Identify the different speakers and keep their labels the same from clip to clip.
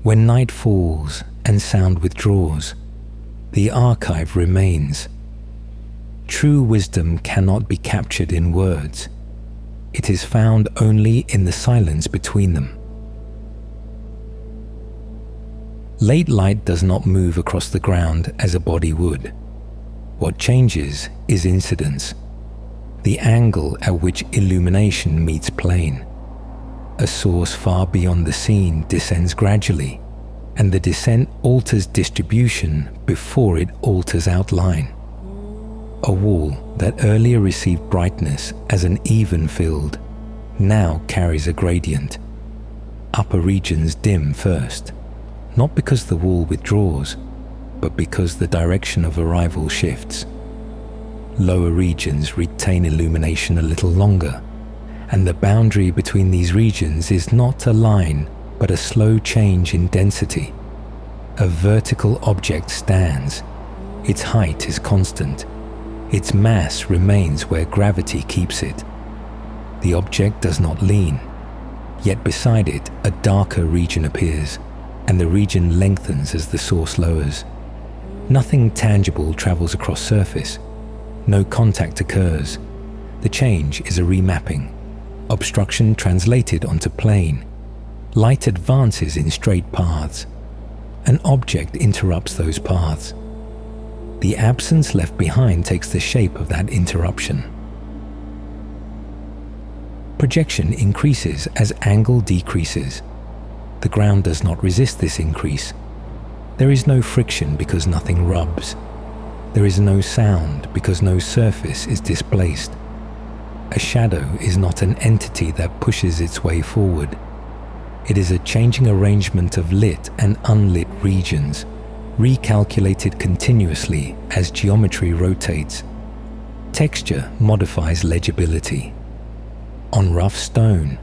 Speaker 1: When night falls and sound withdraws, the archive remains. True wisdom cannot be captured in words. It is found only in the silence between them. Late light does not move across the ground as a body would. What changes is incidence, the angle at which illumination meets plane. A source far beyond the scene descends gradually, and the descent alters distribution before it alters outline. A wall that earlier received brightness as an even field now carries a gradient. Upper regions dim first, not because the wall withdraws, but because the direction of arrival shifts. Lower regions retain illumination a little longer, and the boundary between these regions is not a line, but a slow change in density. A vertical object stands. Its height is constant. Its mass remains where gravity keeps it. The object does not lean, yet beside it a darker region appears, and the region lengthens as the source lowers. Nothing tangible travels across surface. No contact occurs. The change is a remapping. Obstruction translated onto plane. Light advances in straight paths. An object interrupts those paths. The absence left behind takes the shape of that interruption. Projection increases as angle decreases. The ground does not resist this increase. There is no friction because nothing rubs. There is no sound because no surface is displaced. A shadow is not an entity that pushes its way forward. It is a changing arrangement of lit and unlit regions, recalculated continuously as geometry rotates. Texture modifies legibility. On rough stone,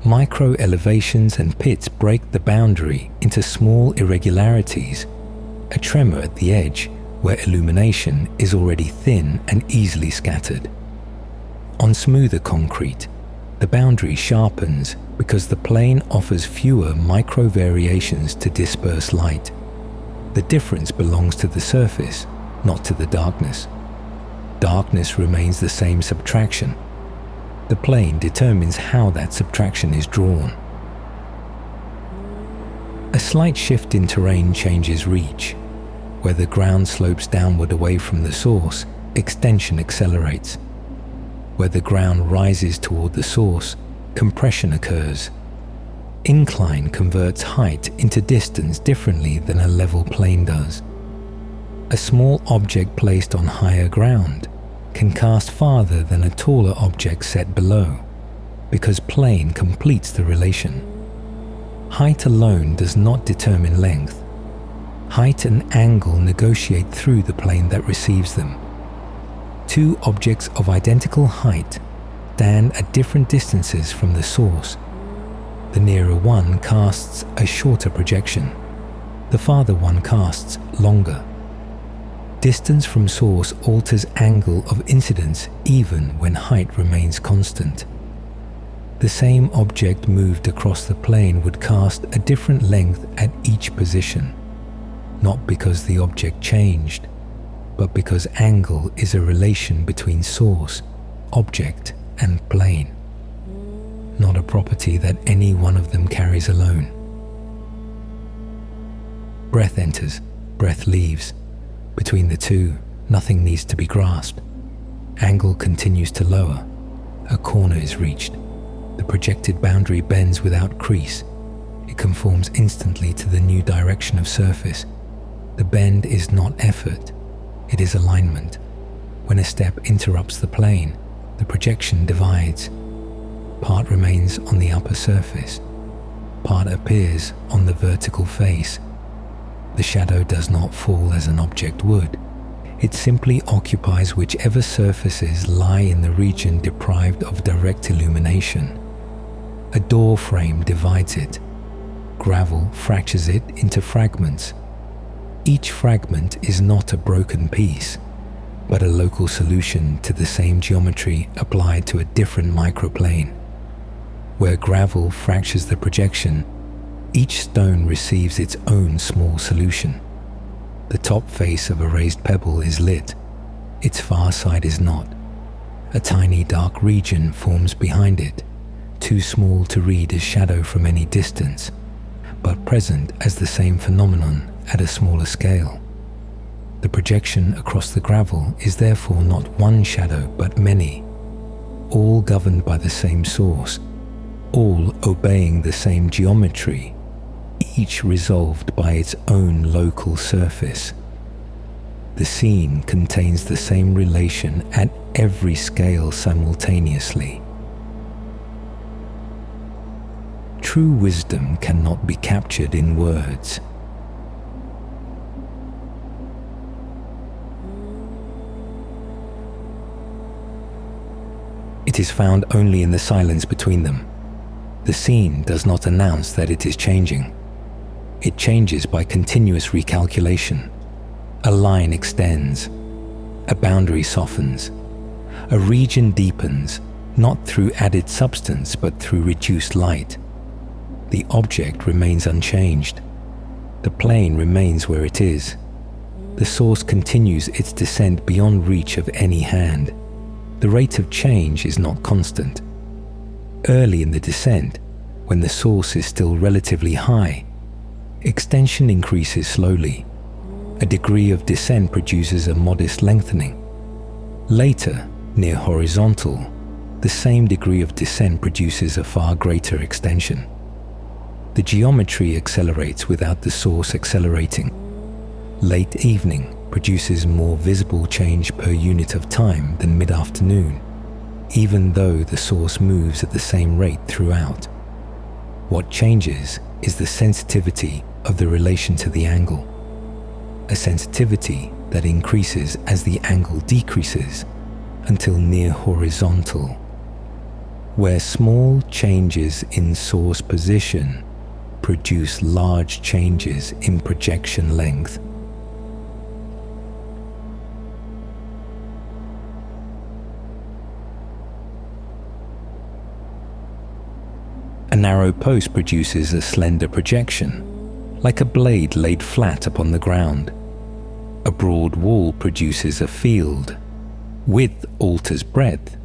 Speaker 1: micro elevations and pits break the boundary into small irregularities, a tremor at the edge where illumination is already thin and easily scattered. On smoother concrete, the boundary sharpens because the plane offers fewer micro variations to disperse light. The difference belongs to the surface, not to the darkness. Darkness remains the same subtraction. The plane determines how that subtraction is drawn. A slight shift in terrain changes reach. Where the ground slopes downward away from the source, extension accelerates. Where the ground rises toward the source, compression occurs. Incline converts height into distance differently than a level plane does. A small object placed on higher ground can cast farther than a taller object set below, because plane completes the relation. Height alone does not determine length. Height and angle negotiate through the plane that receives them. Two objects of identical height stand at different distances from the source. The nearer one casts a shorter projection. The farther one casts longer. Distance from source alters angle of incidence even when height remains constant. The same object moved across the plane would cast a different length at each position, not because the object changed, but because angle is a relation between source, object, and plane, not a property that any one of them carries alone. Breath enters, breath leaves. Between the two, nothing needs to be grasped. Angle continues to lower. A corner is reached. The projected boundary bends without crease. It conforms instantly to the new direction of surface. The bend is not effort, it is alignment. When a step interrupts the plane, the projection divides. Part remains on the upper surface. Part appears on the vertical face. The shadow does not fall as an object would. It simply occupies whichever surfaces lie in the region deprived of direct illumination. A door frame divides it. Gravel fractures it into fragments. Each fragment is not a broken piece, but a local solution to the same geometry applied to a different microplane. Where gravel fractures the projection, Each stone receives its own small solution. The top face of a raised pebble is lit. Its far side is not. A tiny dark region forms behind it, too small to read as shadow from any distance, but present as the same phenomenon at a smaller scale. The projection across the gravel is therefore not one shadow but many, all governed by the same source, all obeying the same geometry, each resolved by its own local surface. The scene contains the same relation at every scale simultaneously. True wisdom cannot be captured in words. It is found only in the silence between them. The scene does not announce that it is changing. It changes by continuous recalculation. A line extends. A boundary softens. A region deepens, not through added substance but through reduced light. The object remains unchanged. The plane remains where it is. The source continues its descent beyond reach of any hand. The rate of change is not constant. Early in the descent, when the source is still relatively high, extension increases slowly. A degree of descent produces a modest lengthening. Later, near horizontal, the same degree of descent produces a far greater extension. The geometry accelerates without the source accelerating. Late evening produces more visible change per unit of time than mid-afternoon, even though the source moves at the same rate throughout. What changes is the sensitivity of the relation to the angle, a sensitivity that increases as the angle decreases until near horizontal, where small changes in source position produce large changes in projection length. A narrow post produces a slender projection, like a blade laid flat upon the ground. A broad wall produces a field. Width alters breadth.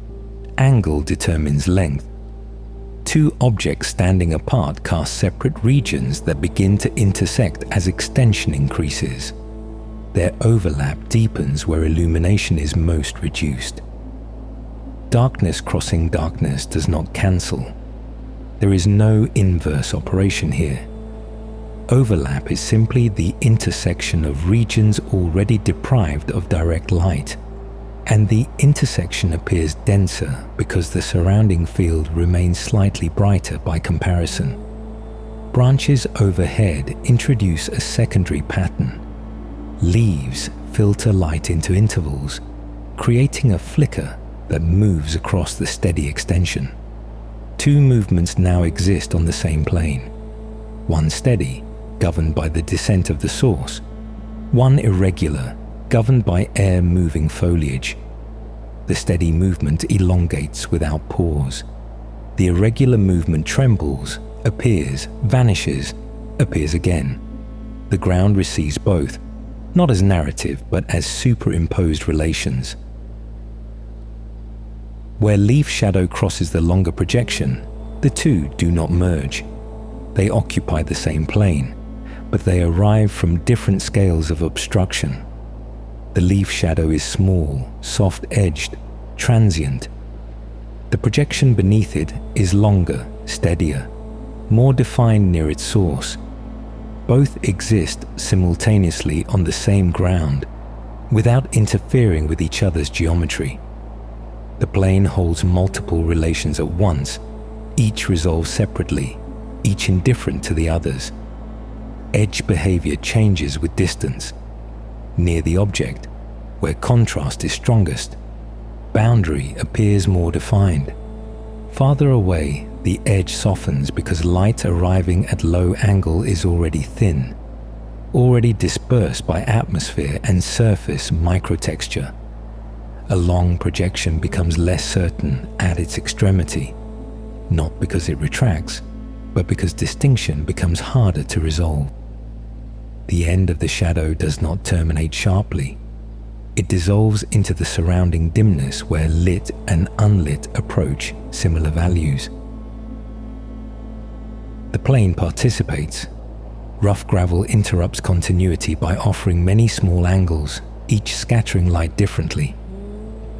Speaker 1: Angle determines length. Two objects standing apart cast separate regions that begin to intersect as extension increases. Their overlap deepens where illumination is most reduced. Darkness crossing darkness does not cancel. There is no inverse operation here. Overlap is simply the intersection of regions already deprived of direct light, and the intersection appears denser because the surrounding field remains slightly brighter by comparison. Branches overhead introduce a secondary pattern. Leaves filter light into intervals, creating a flicker that moves across the steady extension. Two movements now exist on the same plane. One steady, governed by the descent of the source. One irregular, governed by air-moving foliage. The steady movement elongates without pause. The irregular movement trembles, appears, vanishes, appears again. The ground receives both, not as narrative but as superimposed relations. Where leaf shadow crosses the longer projection, the two do not merge. They occupy the same plane, but they arrive from different scales of obstruction. The leaf shadow is small, soft-edged, transient. The projection beneath it is longer, steadier, more defined near its source. Both exist simultaneously on the same ground, without interfering with each other's geometry. The plane holds multiple relations at once, each resolved separately, each indifferent to the others. Edge behavior changes with distance. Near the object, where contrast is strongest, boundary appears more defined. Farther away, the edge softens because light arriving at low angle is already thin, already dispersed by atmosphere and surface microtexture. A long projection becomes less certain at its extremity, not because it retracts, but because distinction becomes harder to resolve. The end of the shadow does not terminate sharply. It dissolves into the surrounding dimness where lit and unlit approach similar values. The plane participates. Rough gravel interrupts continuity by offering many small angles, each scattering light differently.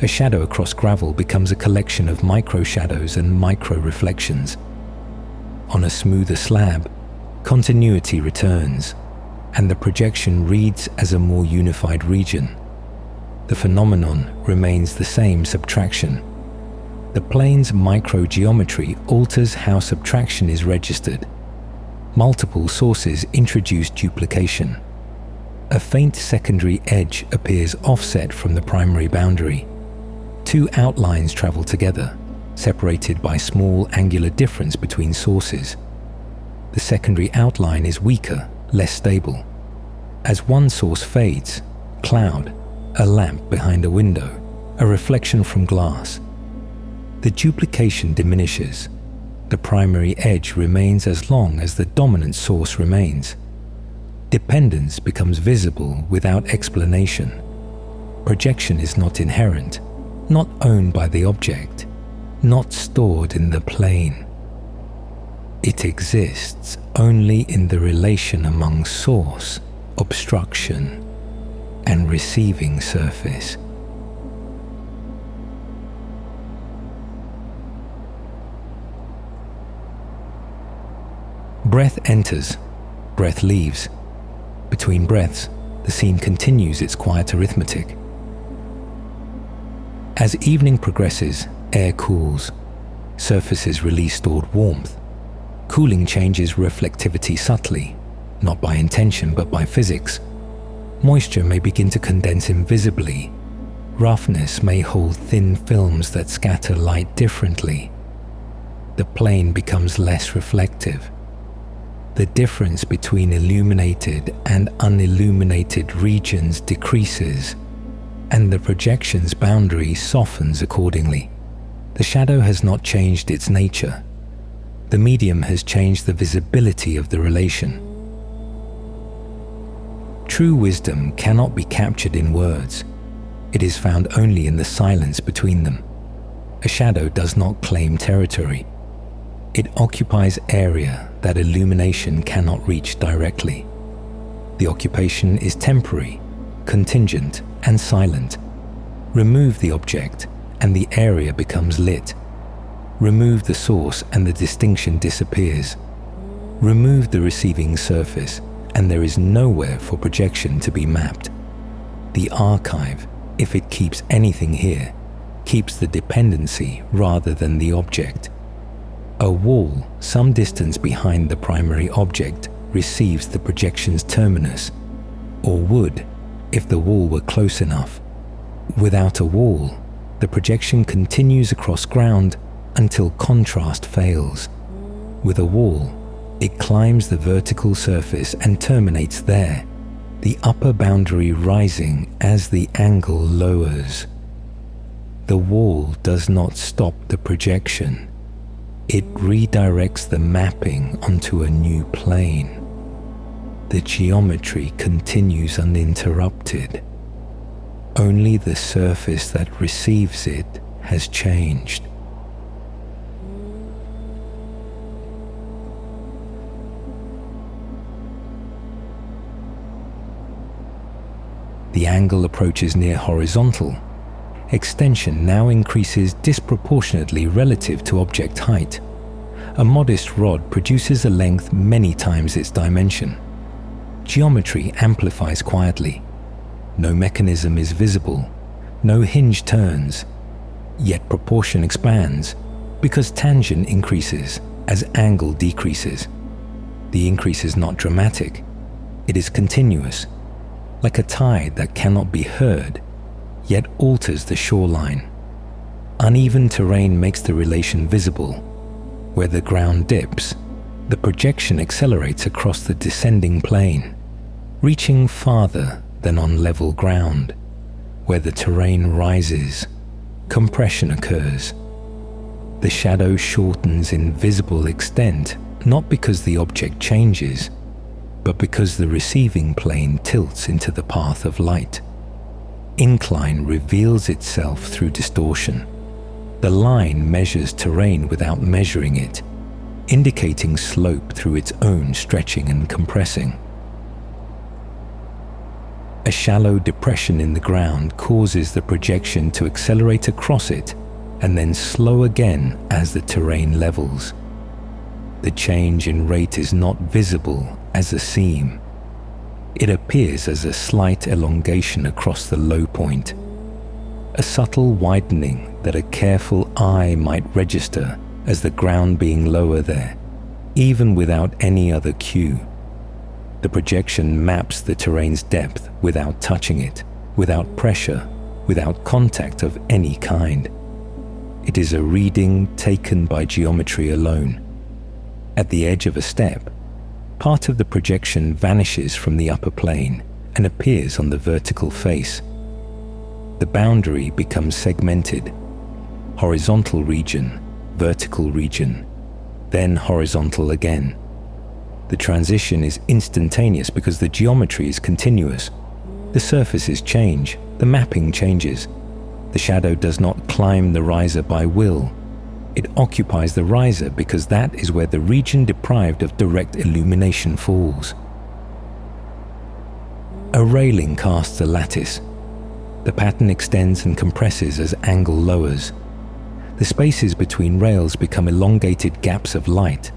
Speaker 1: A shadow across gravel becomes a collection of micro-shadows and micro-reflections. On a smoother slab, continuity returns, and the projection reads as a more unified region. The phenomenon remains the same subtraction. The plane's microgeometry alters how subtraction is registered. Multiple sources introduce duplication. A faint secondary edge appears offset from the primary boundary. Two outlines travel together, separated by small angular difference between sources. The secondary outline is weaker, less stable. As one source fades, cloud, a lamp behind a window, a reflection from glass, the duplication diminishes. The primary edge remains as long as the dominant source remains. Dependence becomes visible without explanation. Projection is not inherent, not owned by the object, not stored in the plane. It exists only in the relation among source, obstruction, and receiving surface. Breath enters, breath leaves. Between breaths, the scene continues its quiet arithmetic. As evening progresses, air cools. Surfaces release stored warmth. Cooling changes reflectivity subtly, not by intention but by physics. Moisture may begin to condense invisibly. Roughness may hold thin films that scatter light differently. The plane becomes less reflective. The difference between illuminated and unilluminated regions decreases, and the projection's boundary softens accordingly. The shadow has not changed its nature. The medium has changed the visibility of the relation. True wisdom cannot be captured in words. It is found only in the silence between them. A shadow does not claim territory. It occupies area that illumination cannot reach directly. The occupation is temporary, contingent, and silent. Remove the object, and the area becomes lit. Remove the source, and the distinction disappears. Remove the receiving surface, and there is nowhere for projection to be mapped. The archive, if it keeps anything here, keeps the dependency rather than the object. A wall, some distance behind the primary object, receives the projection's terminus, or would, if the wall were close enough. Without a wall, the projection continues across ground until contrast fails. With a wall, it climbs the vertical surface and terminates there, the upper boundary rising as the angle lowers. The wall does not stop the projection. It redirects the mapping onto a new plane. The geometry continues uninterrupted. Only the surface that receives it has changed. The angle approaches near horizontal. Extension now increases disproportionately relative to object height. A modest rod produces a length many times its dimension. Geometry amplifies quietly. No mechanism is visible. No hinge turns. Yet proportion expands because tangent increases as angle decreases. The increase is not dramatic. It is continuous, like a tide that cannot be heard, yet alters the shoreline. Uneven terrain makes the relation visible. Where the ground dips, the projection accelerates across the descending plane, reaching farther than on level ground. Where the terrain rises, compression occurs. The shadow shortens in visible extent not because the object changes, but because the receiving plane tilts into the path of light. Incline reveals itself through distortion. The line measures terrain without measuring it, indicating slope through its own stretching and compressing. A shallow depression in the ground causes the projection to accelerate across it and then slow again as the terrain levels. The change in rate is not visible as a seam. It appears as a slight elongation across the low point, a subtle widening that a careful eye might register as the ground being lower there, even without any other cue. The projection maps the terrain's depth without touching it, without pressure, without contact of any kind. It is a reading taken by geometry alone. At the edge of a step, part of the projection vanishes from the upper plane and appears on the vertical face. The boundary becomes segmented: horizontal region, vertical region, then horizontal again. The transition is instantaneous because the geometry is continuous. The surfaces change, the mapping changes. The shadow does not climb the riser by will. It occupies the riser because that is where the region deprived of direct illumination falls. A railing casts a lattice. The pattern extends and compresses as angle lowers. The spaces between rails become elongated gaps of light,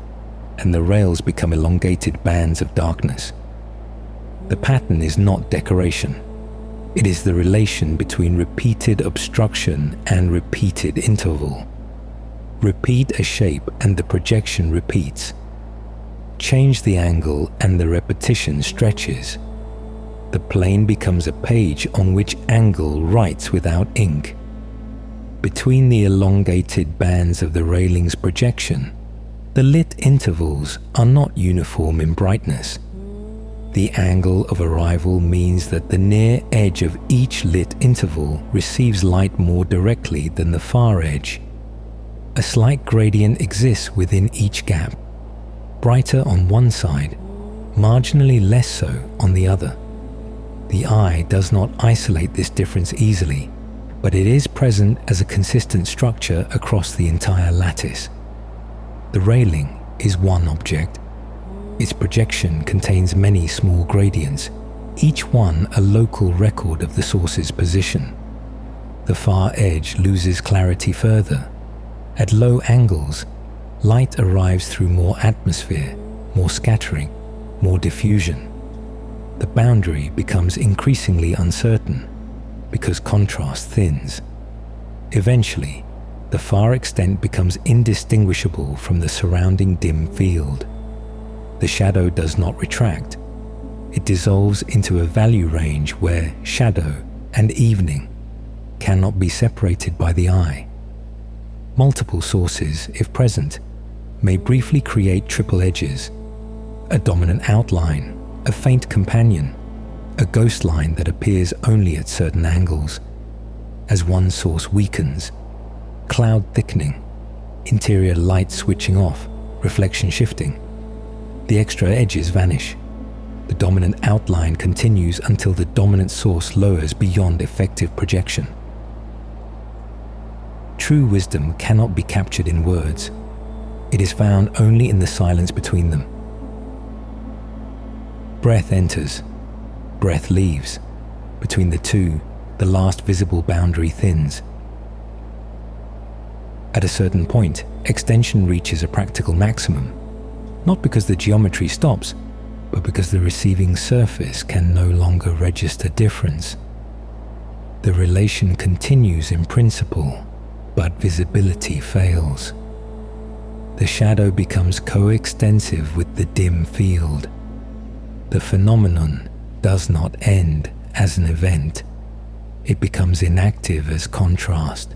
Speaker 1: and the rails become elongated bands of darkness. The pattern is not decoration. It is the relation between repeated obstruction and repeated interval. Repeat a shape and the projection repeats. Change the angle and the repetition stretches. The plane becomes a page on which angle writes without ink. Between the elongated bands of the railing's projection, the lit intervals are not uniform in brightness. The angle of arrival means that the near edge of each lit interval receives light more directly than the far edge. A slight gradient exists within each gap, brighter on one side, marginally less so on the other. The eye does not isolate this difference easily, but it is present as a consistent structure across the entire lattice. The railing is one object. Its projection contains many small gradients, each one a local record of the source's position. The far edge loses clarity further. At low angles, light arrives through more atmosphere, more scattering, more diffusion. The boundary becomes increasingly uncertain because contrast thins. Eventually, the far extent becomes indistinguishable from the surrounding dim field. The shadow does not retract. It dissolves into a value range where shadow and evening cannot be separated by the eye. Multiple sources, if present, may briefly create triple edges, a dominant outline, a faint companion, a ghost line that appears only at certain angles. As one source weakens, cloud thickening, interior light switching off, reflection shifting, the extra edges vanish. The dominant outline continues until the dominant source lowers beyond effective projection. True wisdom cannot be captured in words. It is found only in the silence between them. Breath enters, breath leaves. Between the two, the last visible boundary thins. At a certain point, extension reaches a practical maximum, not because the geometry stops, but because the receiving surface can no longer register difference. The relation continues in principle, but visibility fails. The shadow becomes coextensive with the dim field. The phenomenon does not end as an event. It becomes inactive as contrast.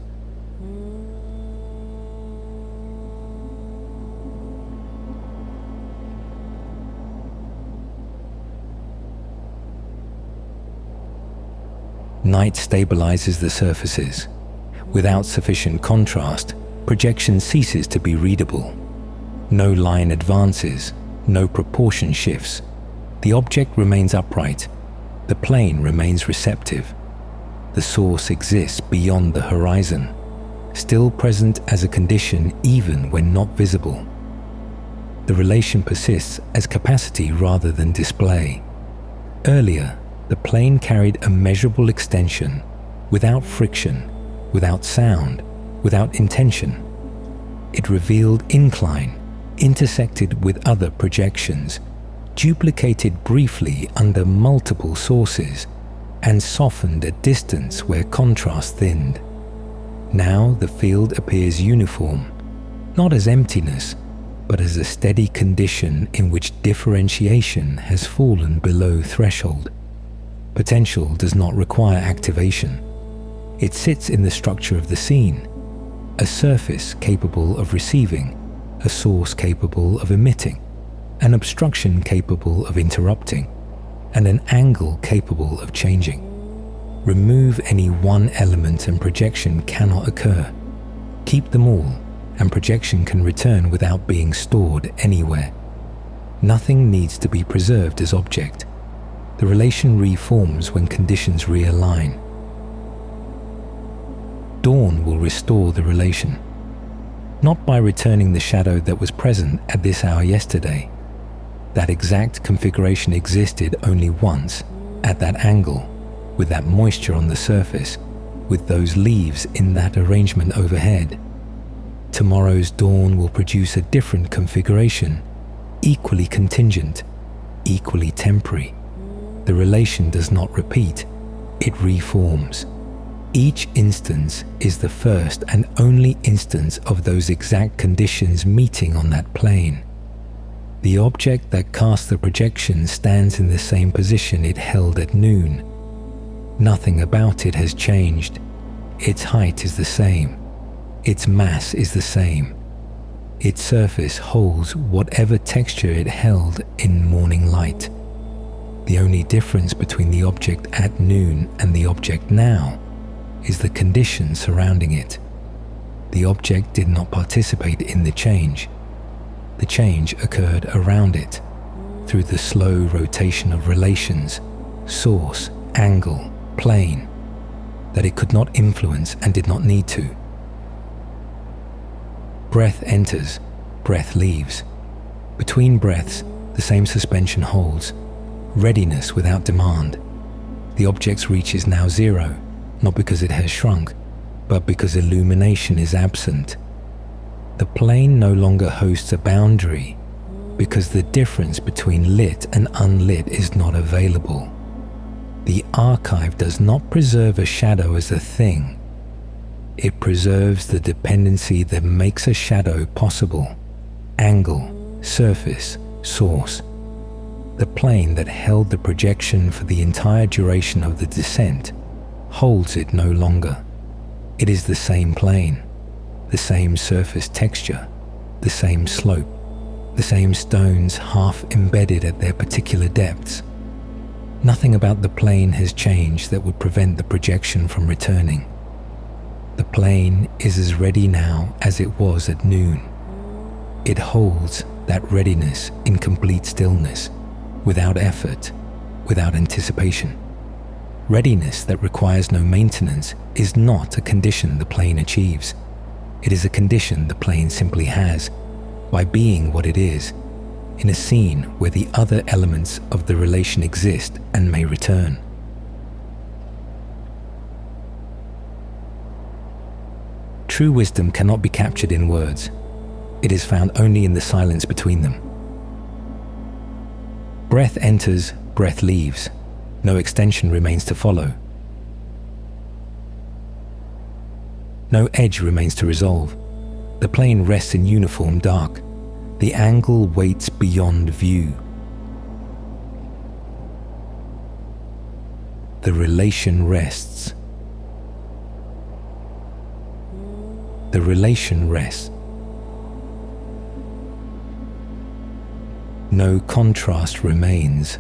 Speaker 1: Night stabilizes the surfaces. Without sufficient contrast, projection ceases to be readable. No line advances, no proportion shifts. The object remains upright. The plane remains receptive. The source exists beyond the horizon, still present as a condition even when not visible. The relation persists as capacity rather than display. Earlier, the plane carried a measurable extension, without friction, without sound, without intention. It revealed incline, intersected with other projections, duplicated briefly under multiple sources, and softened at distance where contrast thinned. Now the field appears uniform, not as emptiness, but as a steady condition in which differentiation has fallen below threshold. Potential does not require activation. It sits in the structure of the scene, a surface capable of receiving, a source capable of emitting, an obstruction capable of interrupting, and an angle capable of changing. Remove any one element and projection cannot occur. Keep them all, and projection can return without being stored anywhere. Nothing needs to be preserved as object. The relation reforms when conditions realign. Dawn will restore the relation, not by returning the shadow that was present at this hour yesterday. That exact configuration existed only once, at that angle, with that moisture on the surface, with those leaves in that arrangement overhead. Tomorrow's dawn will produce a different configuration, equally contingent, equally temporary. The relation does not repeat, it reforms. Each instance is the first and only instance of those exact conditions meeting on that plane. The object that casts the projection stands in the same position it held at noon. Nothing about it has changed. Its height is the same. Its mass is the same. Its surface holds whatever texture it held in morning light. The only difference between the object at noon and the object now is the condition surrounding it. The object did not participate in the change. The change occurred around it, through the slow rotation of relations, source, angle, plane, that it could not influence and did not need to. Breath enters, breath leaves. Between breaths, the same suspension holds, readiness without demand. The object's reach is now zero, not because it has shrunk, but because illumination is absent. The plane no longer hosts a boundary, because the difference between lit and unlit is not available. The archive does not preserve a shadow as a thing. It preserves the dependency that makes a shadow possible. Angle, surface, source. The plane that held the projection for the entire duration of the descent holds it no longer. It is the same plane, the same surface texture, the same slope, the same stones half embedded at their particular depths. Nothing about the plane has changed that would prevent the projection from returning. The plane is as ready now as it was at noon. It holds that readiness in complete stillness, without effort, without anticipation. Readiness that requires no maintenance is not a condition the plane achieves. It is a condition the plane simply has, by being what it is, in a scene where the other elements of the relation exist and may return. True wisdom cannot be captured in words. It is found only in the silence between them. Breath enters, breath leaves. No extension remains to follow. No edge remains to resolve. The plane rests in uniform dark. The angle waits beyond view. The relation rests. The relation rests. No contrast remains.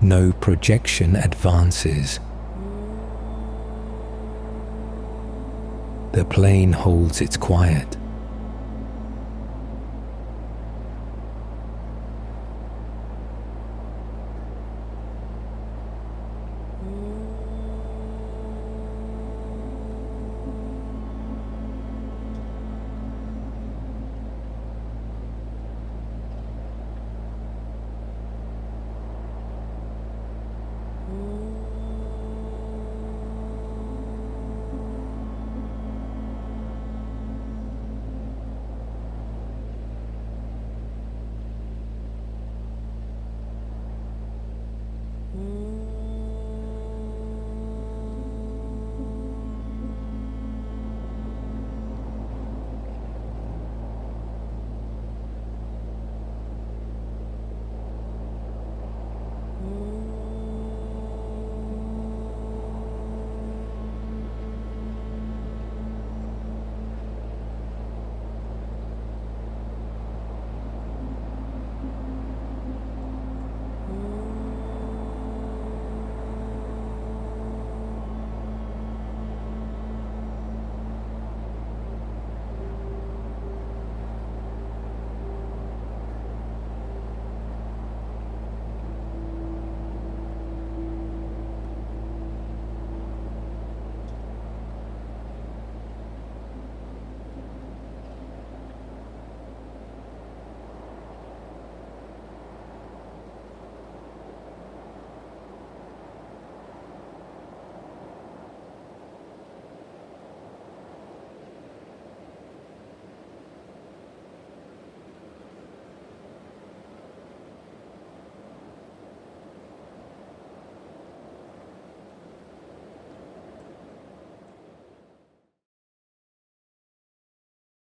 Speaker 1: No projection advances. The plane holds its quiet,